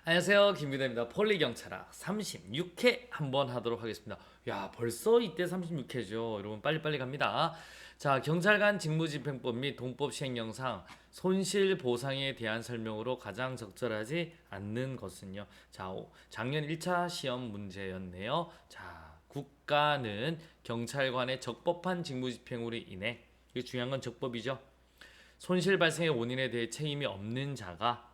안녕하세요, 김민호입니다. 폴리경찰학 36회 한번 하도록 하겠습니다. 야, 벌써 이때 36회죠. 여러분 빨리빨리 갑니다. 자, 경찰관 직무집행법 및 동법 시행령상 손실보상에 대한 설명으로 가장 적절하지 않는 것은요. 자, 작년 1차 시험 문제였네요. 자, 국가는 경찰관의 적법한 직무집행으로 인해, 이게 중요한 건 적법이죠. 손실 발생의 원인에 대해 책임이 없는 자가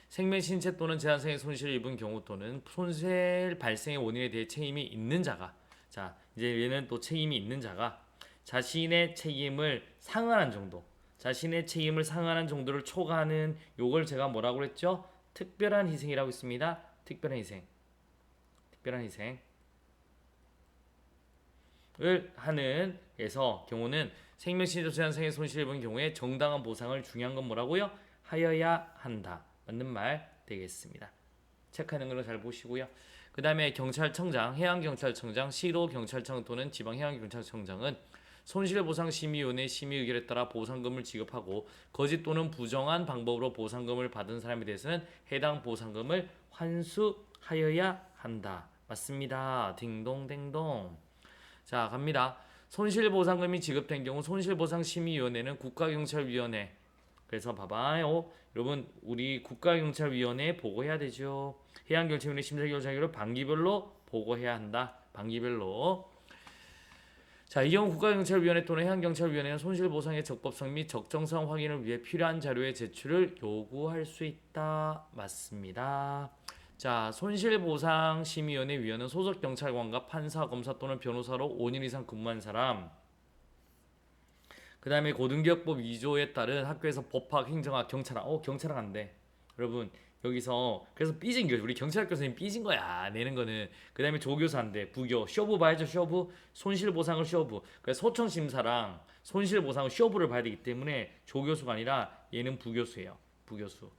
생명, 신체 또는 재산상의 손실을 입은 경우 또는 손실 발생의 원인에 대해 책임이 있는 자가, 자 이제 얘는 또 책임이 있는 자가 자신의 책임을 상환한 정도를 초과하는, 요걸 제가 뭐라고 그랬죠? 특별한 희생이라고 했습니다. 특별한 희생을 하는 에서 경우는 생명, 신체, 재산상의 손실을 입은 경우에 정당한 보상을, 중요한 건 뭐라고요? 하여야 한다. 맞는 말 되겠습니다. 체크하는 걸로 잘 보시고요. 그 다음에 경찰청장, 해양경찰청장, 시도경찰청 또는 지방해양경찰청장은 손실보상심의위원회 심의 의결에 따라 보상금을 지급하고 거짓 또는 부정한 방법으로 보상금을 받은 사람에 대해서는 해당 보상금을 환수하여야 한다. 맞습니다. 딩동댕동. 자, 갑니다. 손실보상금이 지급된 경우 손실보상심의위원회는 국가경찰위원회, 그래서 봐봐요. 여러분, 우리 국가경찰위원회에 보고해야 되죠. 해양경찰위원회 심사결정을 반기별로 보고해야 한다. 반기별로. 자, 이 경우 국가경찰위원회 또는 해양경찰위원회는 손실보상의 적법성 및 적정성 확인을 위해 필요한 자료의 제출을 요구할 수 있다. 맞습니다. 자, 손실보상심의위원회 위원은 소속 경찰관과 판사, 검사 또는 변호사로 5년 이상 근무한 사람, 그 다음에 고등교육법 2조에 따른 학교에서 법학, 행정학, 경찰학, 경찰학 안 돼. 여러분, 여기서 그래서 삐진 거죠. 우리 경찰학 교수님 삐진 거야. 내는 거는. 그 다음에 조교사 안 돼. 부교, 쇼부 봐야죠. 쇼부. 손실보상을 쇼부. 그래서 소청심사랑 손실보상을 쇼부를 봐야 되기 때문에 조교수가 아니라 얘는 부교수예요. 부교수.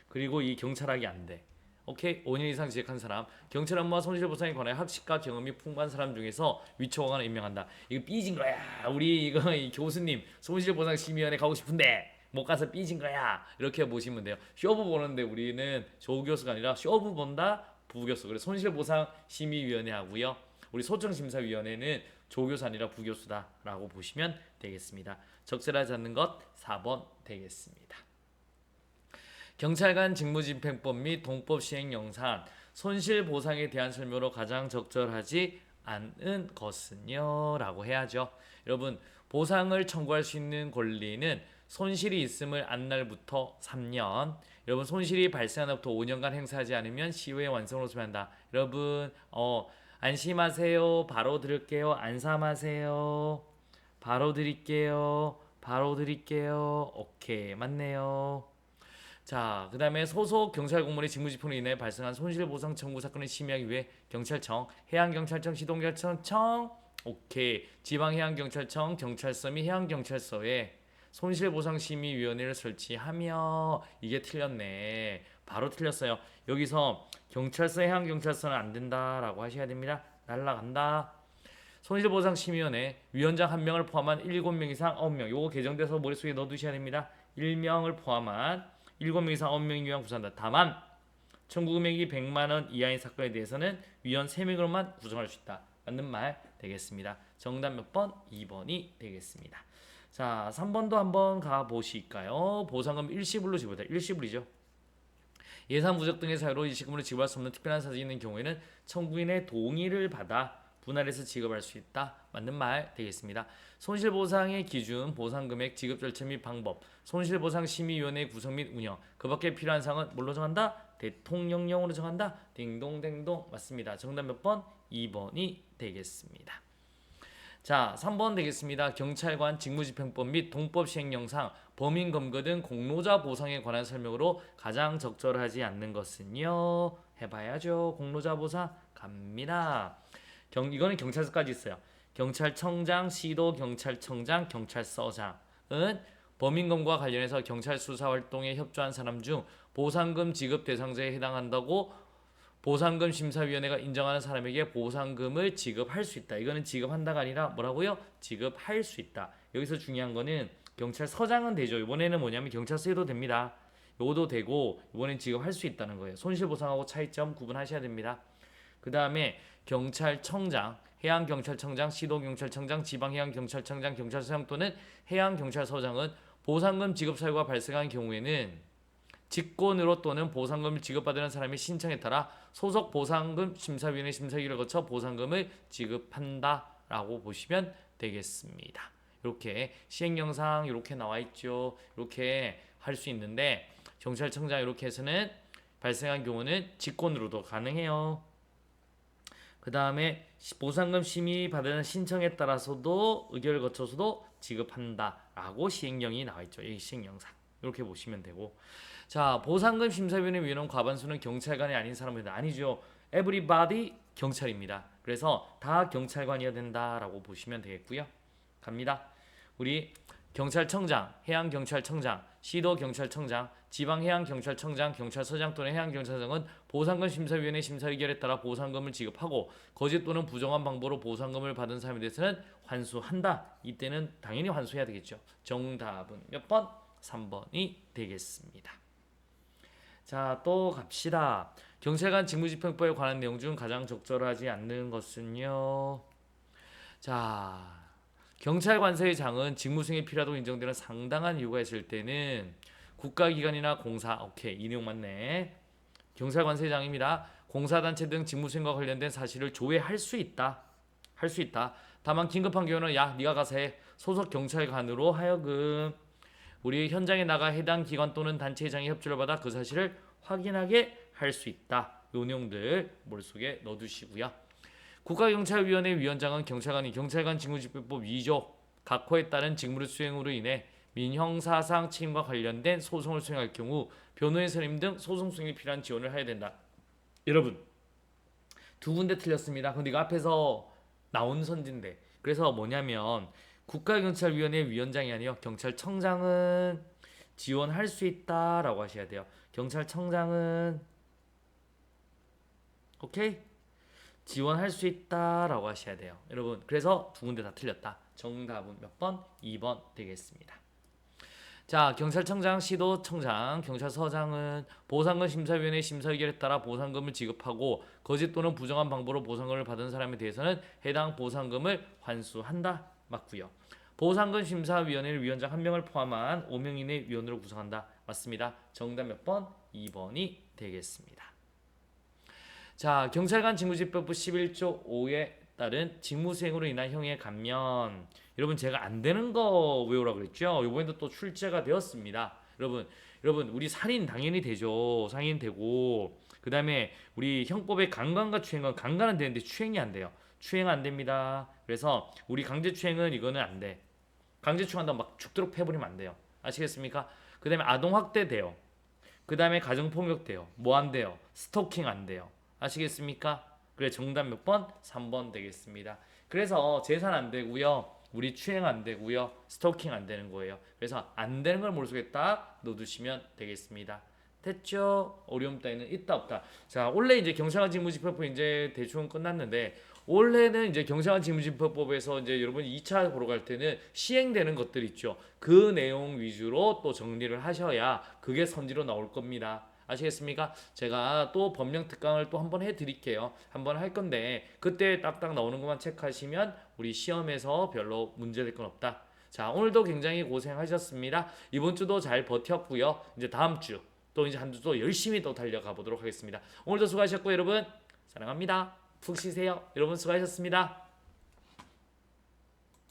그리고 이 경찰학이 안 돼. 오케이? 5년 이상 재직한 사람, 경찰 업무와 손실보상에 관해 학식과 경험이 풍부한 사람 중에서 위촉하거나 임명한다. 이거 삐진 거야. 우리 이거 이 교수님 손실보상심의위원회 가고 싶은데 못 가서 삐진 거야. 이렇게 보시면 돼요. 쇼부 보는데 우리는 조교수가 아니라 쇼부 본다 부교수. 그래서 손실보상심의위원회 하고요. 우리 소청심사위원회는 조교수 아니라 부교수다라고 보시면 되겠습니다. 적절하지 않는 것 4번 되겠습니다. 경찰관 직무집행법 및 동법 시행령상 손실보상에 대한 설명으로 가장 적절하지 않은 것은요? 라고 해야죠. 여러분, 보상을 청구할 수 있는 권리는 손실이 있음을 안 날부터 3년, 여러분 손실이 발생한 날부터 5년간 행사하지 않으면 시효의 완성으로 소멸한다. 여러분, 안심하세요. 바로 드릴게요. 안심하세요. 바로 드릴게요. 오케이, 맞네요. 자, 그 다음에 소속 경찰 공무원의 직무집행으로 인해 발생한 손실보상 청구 사건을 심의하기 위해 경찰청, 해양경찰청, 시도경찰청, 오케이, 지방해양경찰청, 경찰서 및 해양경찰서에 손실보상심의위원회를 설치하며, 이게 틀렸네. 바로 틀렸어요. 여기서 경찰서, 해양경찰서는 안 된다라고 하셔야 됩니다. 날라간다. 손실보상심의위원회 위원장 1명을 포함한 7명 이상 9명, 요거 개정돼서 머릿속에 넣어두셔야 됩니다. 1명을 포함한 7명 이상 9명이 위한 구성한다. 다만 청구 금액이 100만원 이하인 사건에 대해서는 위원 3명으로만 구성할 수 있다. 맞는 말 되겠습니다. 정답 몇 번? 2번이 되겠습니다. 자, 3번도 한번 가보실까요? 보상금 일시불로 지불다. 일시불이죠. 예산 부족 등의 사유로 일시금으로 지불할 수 없는 특별한 사정이 있는 경우에는 청구인의 동의를 받아 분할해서 지급할 수 있다. 맞는 말 되겠습니다. 손실보상의 기준, 보상금액, 지급 절차 및 방법, 손실보상심의위원회 구성 및 운영, 그 밖에 필요한 사항은 뭘로 정한다? 대통령령으로 정한다. 딩동댕동. 맞습니다. 정답 몇 번? 2번이 되겠습니다. 자, 3번 되겠습니다. 경찰관 직무집행법 및 동법 시행령상 범인 검거 등 공로자 보상에 관한 설명으로 가장 적절하지 않는 것은요? 해봐야죠. 공로자 보상 갑니다. 이거는 경찰서까지 있어요. 경찰청장, 시도경찰청장, 경찰서장은 범인 검거와 관련해서 경찰 수사 활동에 협조한 사람 중 보상금 지급 대상자에 해당한다고 보상금 심사위원회가 인정하는 사람에게 보상금을 지급할 수 있다. 이거는 지급한다가 아니라 뭐라고요? 지급할 수 있다. 여기서 중요한 거는 경찰서장은 되죠. 이번에는 뭐냐면 경찰서 해도 됩니다. 요것도 되고 이번엔 지급할 수 있다는 거예요. 손실보상하고 차이점 구분하셔야 됩니다. 그 다음에 경찰청장, 해양경찰청장, 시도경찰청장, 지방해양경찰청장, 경찰서장 또는 해양경찰서장은 보상금 지급 사유가 발생한 경우에는 직권으로 또는 보상금을 지급받는 사람의 신청에 따라 소속 보상금 심사위원회 심사기를 거쳐 보상금을 지급한다라고 보시면 되겠습니다. 이렇게 시행령상 이렇게 나와 있죠. 이렇게 할 수 있는데 경찰청장 이렇게 해서는 발생한 경우는 직권으로도 가능해요. 그 다음에 보상금 심의 받은 신청에 따라서도 의결을 거쳐서도 지급한다라고 시행령이 나와 있죠. 이 시행령상 이렇게 보시면 되고, 자 보상금 심사위원회 위원은 과반수는 경찰관이 아닌 사람입니다. 아니죠. everybody 경찰입니다. 그래서 다 경찰관이어야 된다라고 보시면 되겠고요. 갑니다. 우리 경찰청장, 해양경찰청장, 시도경찰청장, 지방해양경찰청장, 경찰서장 또는 해양경찰서장은 보상금 심사위원회 심사 의결에 따라 보상금을 지급하고 거짓 또는 부정한 방법으로 보상금을 받은 사람에 대해서는 환수한다. 이때는 당연히 환수해야 되겠죠. 정답은 몇 번? 3번이 되겠습니다. 자, 또 갑시다. 경찰관 직무집행법에 관한 내용 중 가장 적절하지 않는 것은요. 자, 경찰관세의 장은 직무수행에 필요하다고 인정되는 상당한 이유가 있을 때는 국가기관이나 공사, 오케이, 이 내용 맞네. 경찰관세의 장입니다. 공사단체 등 직무수행과 관련된 사실을 조회할 수 있다. 할 수 있다. 다만 긴급한 경우는 야, 네가 가서 해. 소속 경찰관으로 하여금 우리 현장에 나가 해당 기관 또는 단체장의 협조를 받아 그 사실을 확인하게 할 수 있다. 요 내용들 머릿속에 넣어두시고요. 국가경찰위원회 위원장은 경찰관이 경찰관 직무집행법 2조 각호에 따른 직무를 수행으로 인해 민형사상 책임과 관련된 소송을 수행할 경우 변호인 선임 등 소송 수행에 필요한 지원을 해야 된다. 여러분 두 군데 틀렸습니다. 근데 이거 앞에서 나온 선지인데, 그래서 뭐냐면 국가경찰위원회 위원장이 아니요 경찰청장은 지원할 수 있다라고 하셔야 돼요. 경찰청장은 오케이? 지원할 수 있다라고 하셔야 돼요. 여러분 그래서 두 군데 다 틀렸다. 정답은 몇 번? 2번 되겠습니다. 자, 경찰청장, 시도청장, 경찰서장은 보상금 심사위원회 심사 의결에 따라 보상금을 지급하고 거짓 또는 부정한 방법으로 보상금을 받은 사람에 대해서는 해당 보상금을 환수한다. 맞고요. 보상금 심사위원회를 위원장 1명을 포함한 5명 이내 위원으로 구성한다. 맞습니다. 정답 몇 번? 2번이 되겠습니다. 자, 경찰관 직무집행법 11조 5에 따른 직무수행으로 인한 형의 감면. 여러분 제가 안 되는 거 외우라고 그랬죠? 이번에도 또 출제가 되었습니다. 여러분 우리 살인 당연히 되죠. 상인 되고, 그 다음에 우리 형법의 강간과 추행은 강간은 되는데 추행이 안 돼요. 추행 안 됩니다. 그래서 우리 강제추행은 이거는 안 돼. 강제추행한다고 막 죽도록 패버리면 안 돼요. 아시겠습니까? 그 다음에 아동학대 돼요. 그 다음에 가정폭력 돼요. 뭐 안 돼요? 스토킹 안 돼요. 아시겠습니까? 그래 정답 몇 번? 3번 되겠습니다. 그래서 재산 안 되고요. 우리 추행 안 되고요. 스토킹 안 되는 거예요. 그래서 안 되는 걸 머릿속에 딱 넣어두시면 되겠습니다. 됐죠? 어려움 따위는 있다 없다. 자, 원래 이제 경찰관 직무집행법 이제 대충 끝났는데 원래는 이제 경찰관 직무집행법에서 이제 여러분이 2차 보러 갈 때는 시행되는 것들 있죠. 그 내용 위주로 또 정리를 하셔야 그게 선지로 나올 겁니다. 아시겠습니까? 제가 또 법령 특강을 또 한번 해드릴게요. 한번 할 건데 그때 딱딱 나오는 것만 체크하시면 우리 시험에서 별로 문제될 건 없다. 자, 오늘도 굉장히 고생하셨습니다. 이번 주도 잘 버텼고요. 이제 다음 주 또 이제 한 주 또 열심히 또 달려가 보도록 하겠습니다. 오늘도 수고하셨고 여러분 사랑합니다. 푹 쉬세요. 여러분 수고하셨습니다.